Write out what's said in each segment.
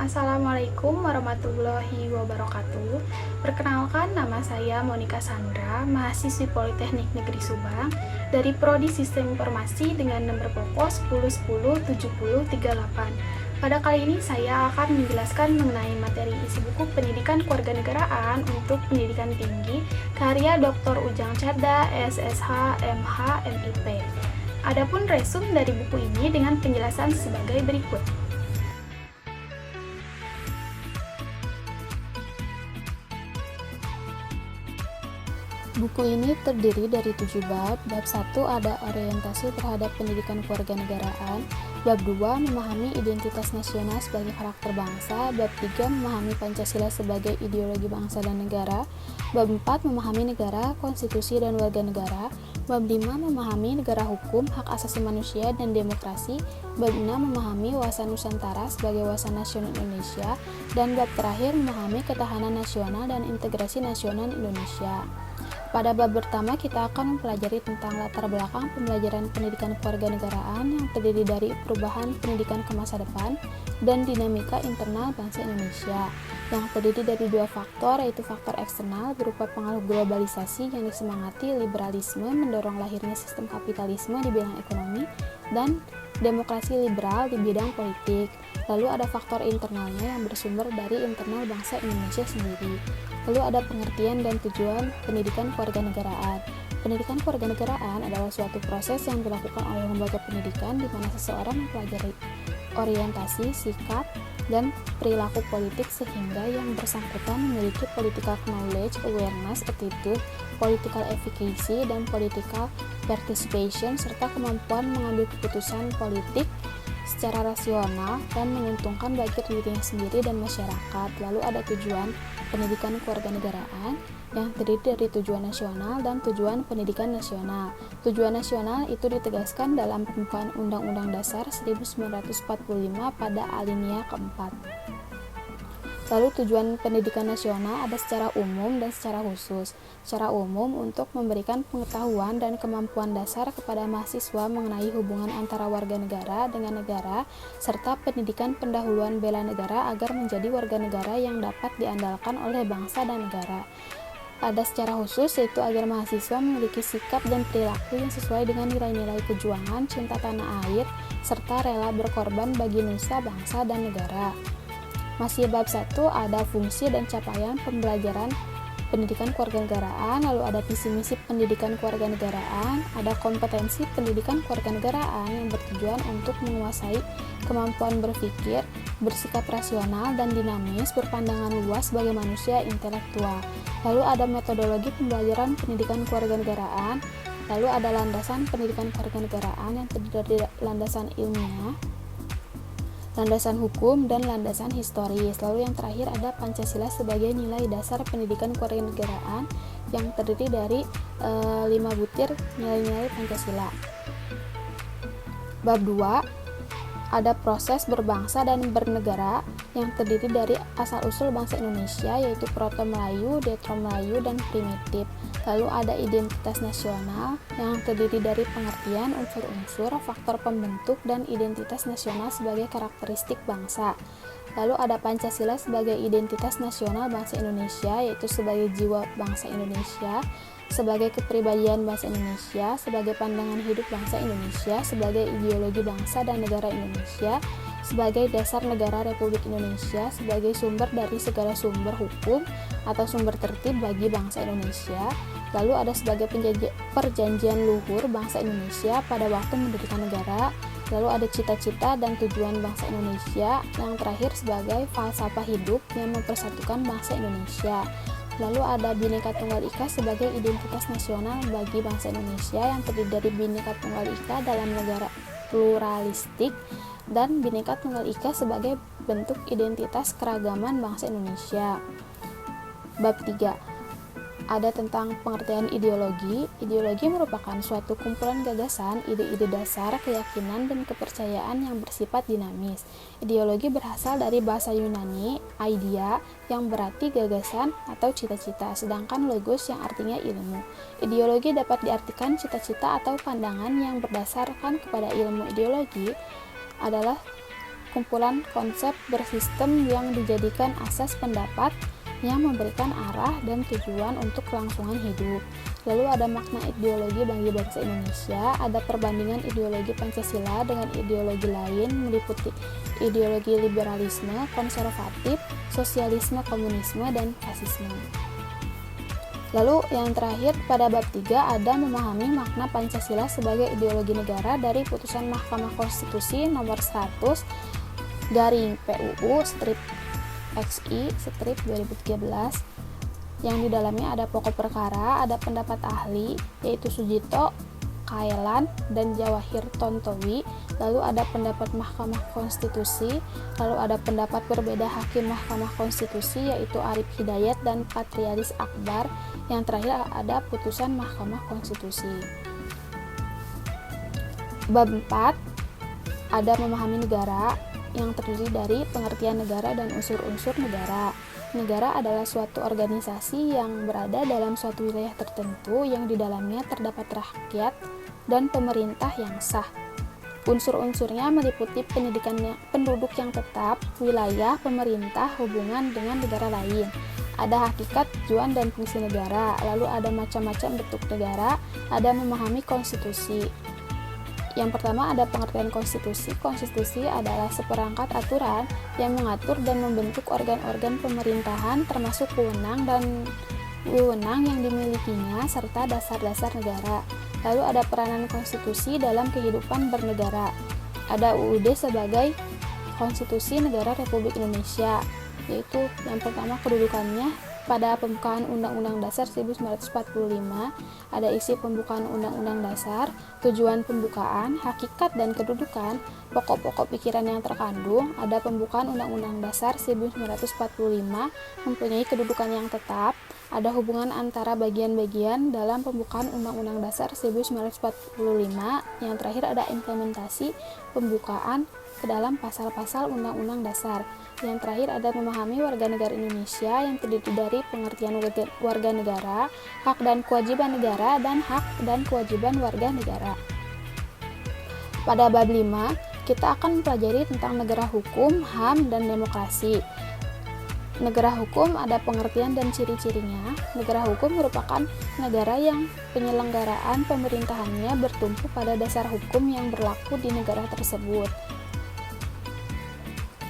Assalamualaikum warahmatullahi wabarakatuh. Perkenalkan, nama saya Monika Sandra, mahasiswi Politeknik Negeri Subang dari Prodi Sistem Informasi dengan nomor pokok 10107038. Pada kali ini saya akan menjelaskan mengenai materi isi buku Pendidikan Kewarganegaraan untuk Pendidikan Tinggi karya Dr. Ujang Cerda, SSH, MH, MIP. Adapun resum dari buku ini dengan penjelasan sebagai berikut. Buku ini terdiri dari 7 bab. Bab 1 ada orientasi terhadap pendidikan kewarganegaraan. Bab 2 memahami identitas nasional sebagai karakter bangsa. Bab 3 memahami Pancasila sebagai ideologi bangsa dan negara. Bab 4 memahami negara, konstitusi dan warga negara. Bab 5 memahami negara hukum, hak asasi manusia dan demokrasi. Bab 6 memahami wawasan Nusantara sebagai wawasan nasional Indonesia. Dan bab terakhir memahami ketahanan nasional dan integrasi nasional Indonesia. Pada bab pertama kita akan mempelajari tentang latar belakang pembelajaran pendidikan kewarganegaraan yang terdiri dari perubahan pendidikan ke masa depan dan dinamika internal bangsa Indonesia yang terdiri dari 2 faktor, yaitu faktor eksternal berupa pengaruh globalisasi yang disemangati liberalisme mendorong lahirnya sistem kapitalisme di bidang ekonomi dan demokrasi liberal di bidang politik. Lalu ada faktor internalnya yang bersumber dari internal bangsa Indonesia sendiri. Lalu ada pengertian dan tujuan pendidikan kewarganegaraan. Pendidikan kewarganegaraan adalah suatu proses yang dilakukan oleh lembaga pendidikan di mana seseorang mempelajari orientasi, sikap, dan perilaku politik sehingga yang bersangkutan memiliki political knowledge, awareness, attitude, political efficacy, dan political participation, serta kemampuan mengambil keputusan politik secara rasional dan menguntungkan bagi dirinya sendiri dan masyarakat. Lalu ada tujuan pendidikan kewarganegaraan yang terdiri dari tujuan nasional dan tujuan pendidikan nasional. Tujuan nasional itu ditegaskan dalam pembukaan Undang-Undang Dasar 1945 pada alinea keempat. Lalu tujuan pendidikan nasional ada secara umum dan secara khusus. Secara umum untuk memberikan pengetahuan dan kemampuan dasar kepada mahasiswa mengenai hubungan antara warga negara dengan negara, serta pendidikan pendahuluan bela negara agar menjadi warga negara yang dapat diandalkan oleh bangsa dan negara. Ada secara khusus yaitu agar mahasiswa memiliki sikap dan perilaku yang sesuai dengan nilai-nilai kejuangan, cinta tanah air, serta rela berkorban bagi nusa, bangsa, dan negara. Masih bab 1 ada fungsi dan capaian pembelajaran pendidikan kewarganegaraan, lalu ada visi misi pendidikan kewarganegaraan, ada kompetensi pendidikan kewarganegaraan yang bertujuan untuk menguasai kemampuan berpikir, bersikap rasional dan dinamis, berpandangan luas sebagai manusia intelektual. Lalu ada metodologi pembelajaran pendidikan kewarganegaraan, lalu ada landasan pendidikan kewarganegaraan yang terdiri dari landasan ilmiah, landasan hukum, dan landasan historis. Lalu yang terakhir ada Pancasila sebagai nilai dasar pendidikan kewarganegaraan yang terdiri dari 5 butir nilai-nilai Pancasila. Bab 2 ada proses berbangsa dan bernegara yang terdiri dari asal-usul bangsa Indonesia yaitu Proto-Melayu, Detro-Melayu, dan Primitif. Lalu ada identitas nasional yang terdiri dari pengertian unsur-unsur, faktor pembentuk, dan identitas nasional sebagai karakteristik bangsa. Lalu ada Pancasila sebagai identitas nasional bangsa Indonesia yaitu sebagai jiwa bangsa Indonesia, sebagai kepribadian bangsa Indonesia, sebagai pandangan hidup bangsa Indonesia, sebagai ideologi bangsa dan negara Indonesia, sebagai dasar negara Republik Indonesia, sebagai sumber dari segala sumber hukum atau sumber tertib bagi bangsa Indonesia. Lalu ada sebagai perjanjian luhur bangsa Indonesia pada waktu mendirikan negara. Lalu ada cita-cita dan tujuan bangsa Indonesia. Yang terakhir sebagai falsafah hidup yang mempersatukan bangsa Indonesia. Lalu ada Bhinneka Tunggal Ika sebagai identitas nasional bagi bangsa Indonesia yang terdiri dari Bhinneka Tunggal Ika dalam negara pluralistik dan Bhinneka Tunggal Ika sebagai bentuk identitas keragaman bangsa Indonesia. Bab 3 ada tentang pengertian ideologi. Ideologi merupakan suatu kumpulan gagasan, ide-ide dasar, keyakinan, dan kepercayaan yang bersifat dinamis. Ideologi berasal dari bahasa Yunani, idea, yang berarti gagasan atau cita-cita, sedangkan logos yang artinya ilmu. Ideologi dapat diartikan cita-cita atau pandangan yang berdasarkan kepada ilmu. Ideologi adalah kumpulan konsep bersistem yang dijadikan asas pendapat yang memberikan arah dan tujuan untuk kelangsungan hidup. Lalu ada makna ideologi bagi bangsa Indonesia, ada perbandingan ideologi Pancasila dengan ideologi lain meliputi ideologi liberalisme, konservatif, sosialisme, komunisme, dan fasisme. Lalu yang terakhir pada bab 3 ada memahami makna Pancasila sebagai ideologi negara dari putusan Mahkamah Konstitusi nomor 100 garing PUU strip XI strip 2013 yang di dalamnya ada pokok perkara, ada pendapat ahli yaitu Sujito, Kaelan, dan Jawahir Tontowi, lalu ada pendapat Mahkamah Konstitusi, lalu ada pendapat berbeda Hakim Mahkamah Konstitusi yaitu Arif Hidayat dan Patrialis Akbar, yang terakhir ada putusan Mahkamah Konstitusi. Bab 4 ada memahami negara yang terdiri dari pengertian negara dan unsur-unsur negara. Negara adalah suatu organisasi yang berada dalam suatu wilayah tertentu yang di dalamnya terdapat rakyat dan pemerintah yang sah. Unsur-unsurnya meliputi pendidikan penduduk yang tetap, wilayah, pemerintah, hubungan dengan negara lain. Ada hakikat, tujuan, dan fungsi negara, lalu ada macam-macam bentuk negara, ada memahami konstitusi. Yang pertama ada pengertian konstitusi. Konstitusi adalah seperangkat aturan yang mengatur dan membentuk organ-organ pemerintahan termasuk wewenang yang dimilikinya serta dasar-dasar negara. Lalu ada peranan konstitusi dalam kehidupan bernegara. Ada UUD sebagai Konstitusi Negara Republik Indonesia, yaitu yang pertama kedudukannya pada pembukaan Undang-Undang Dasar 1945, ada isi pembukaan Undang-Undang Dasar, tujuan pembukaan, hakikat dan kedudukan, pokok-pokok pikiran yang terkandung, ada pembukaan Undang-Undang Dasar 1945, mempunyai kedudukan yang tetap, ada hubungan antara bagian-bagian dalam pembukaan Undang-Undang Dasar 1945, yang terakhir ada implementasi pembukaan ke dalam pasal-pasal Undang-Undang Dasar. Yang terakhir ada memahami warga negara Indonesia yang terdiri dari pengertian warga negara, hak dan kewajiban negara, dan hak dan kewajiban warga negara. Pada bab 5, kita akan mempelajari tentang negara hukum, HAM, dan demokrasi. Negara hukum ada pengertian dan ciri-cirinya. Negara hukum merupakan negara yang penyelenggaraan pemerintahannya bertumpu pada dasar hukum yang berlaku di negara tersebut.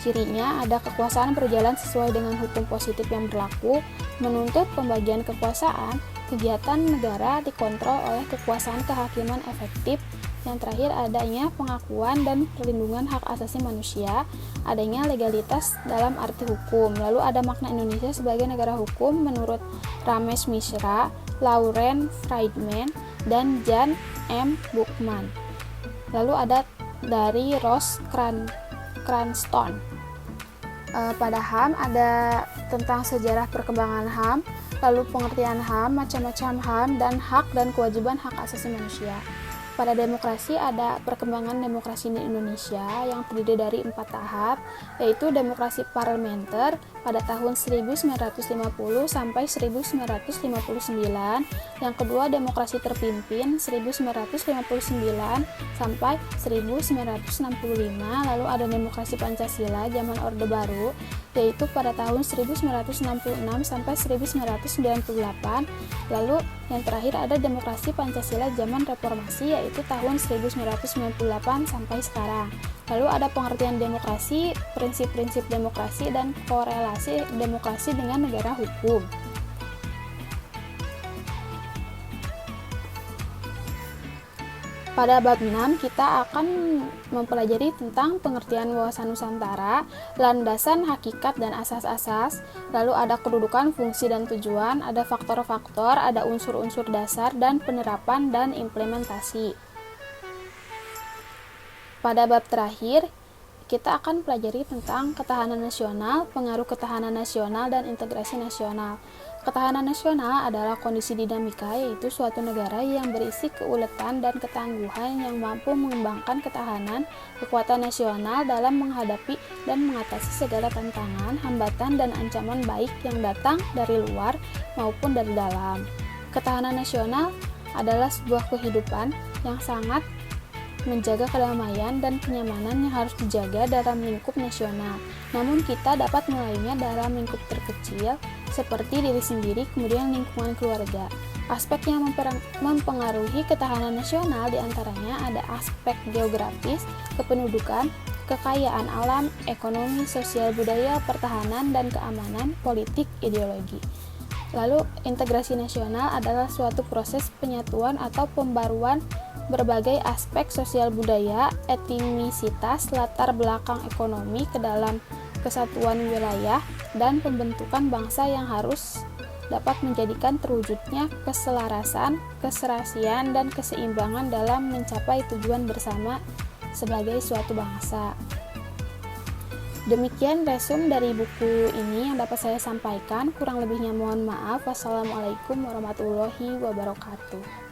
Cirinya ada kekuasaan berjalan sesuai dengan hukum positif yang berlaku, menuntut pembagian kekuasaan, kegiatan negara dikontrol oleh kekuasaan kehakiman efektif. Yang terakhir adanya pengakuan dan perlindungan hak asasi manusia, adanya legalitas dalam arti hukum. Lalu ada makna Indonesia sebagai negara hukum menurut Ramesh Mishra, Lauren Friedman, dan Jan M. Buchman. Lalu ada dari Ross Cranston. Pada HAM ada tentang sejarah perkembangan HAM, lalu pengertian HAM, macam-macam HAM, dan hak dan kewajiban hak asasi manusia. Pada demokrasi ada perkembangan demokrasi di Indonesia yang terdiri dari 4 tahap, yaitu demokrasi parlementer pada tahun 1950 sampai 1959, yang kedua demokrasi terpimpin 1959 sampai 1965, lalu ada demokrasi Pancasila zaman Orde Baru yaitu pada tahun 1966 sampai 1998, lalu yang terakhir ada demokrasi Pancasila zaman Reformasi yaitu tahun 1998 sampai sekarang. Lalu ada pengertian demokrasi, prinsip-prinsip demokrasi, dan korelasi demokrasi dengan negara hukum. Pada bab 6 kita akan mempelajari tentang pengertian wawasan Nusantara, landasan, hakikat, dan asas-asas. Lalu ada kedudukan, fungsi, dan tujuan, ada faktor-faktor, ada unsur-unsur dasar, dan penerapan dan implementasi. Pada bab terakhir, kita akan pelajari tentang ketahanan nasional, pengaruh ketahanan nasional, dan integrasi nasional. Ketahanan nasional adalah kondisi dinamika, yaitu suatu negara yang berisi keuletan dan ketangguhan yang mampu mengembangkan ketahanan, kekuatan nasional dalam menghadapi dan mengatasi segala tantangan, hambatan, dan ancaman baik yang datang dari luar maupun dari dalam. Ketahanan nasional adalah sebuah kehidupan yang sangat menjaga kedamaian dan kenyamanan yang harus dijaga dalam lingkup nasional. Namun kita dapat mulainya dalam lingkup terkecil seperti diri sendiri, kemudian lingkungan keluarga. Aspek yang mempengaruhi ketahanan nasional diantaranya ada aspek geografis, kependudukan, kekayaan alam, ekonomi, sosial, budaya, pertahanan, dan keamanan, politik, ideologi. Lalu, integrasi nasional adalah suatu proses penyatuan atau pembaruan berbagai aspek sosial budaya, etnisitas, latar belakang ekonomi ke dalam kesatuan wilayah, dan pembentukan bangsa yang harus dapat menjadikan terwujudnya keselarasan, keserasian, dan keseimbangan dalam mencapai tujuan bersama sebagai suatu bangsa. Demikian resum dari buku ini yang dapat saya sampaikan. Kurang lebihnya mohon maaf. Wassalamualaikum warahmatullahi wabarakatuh.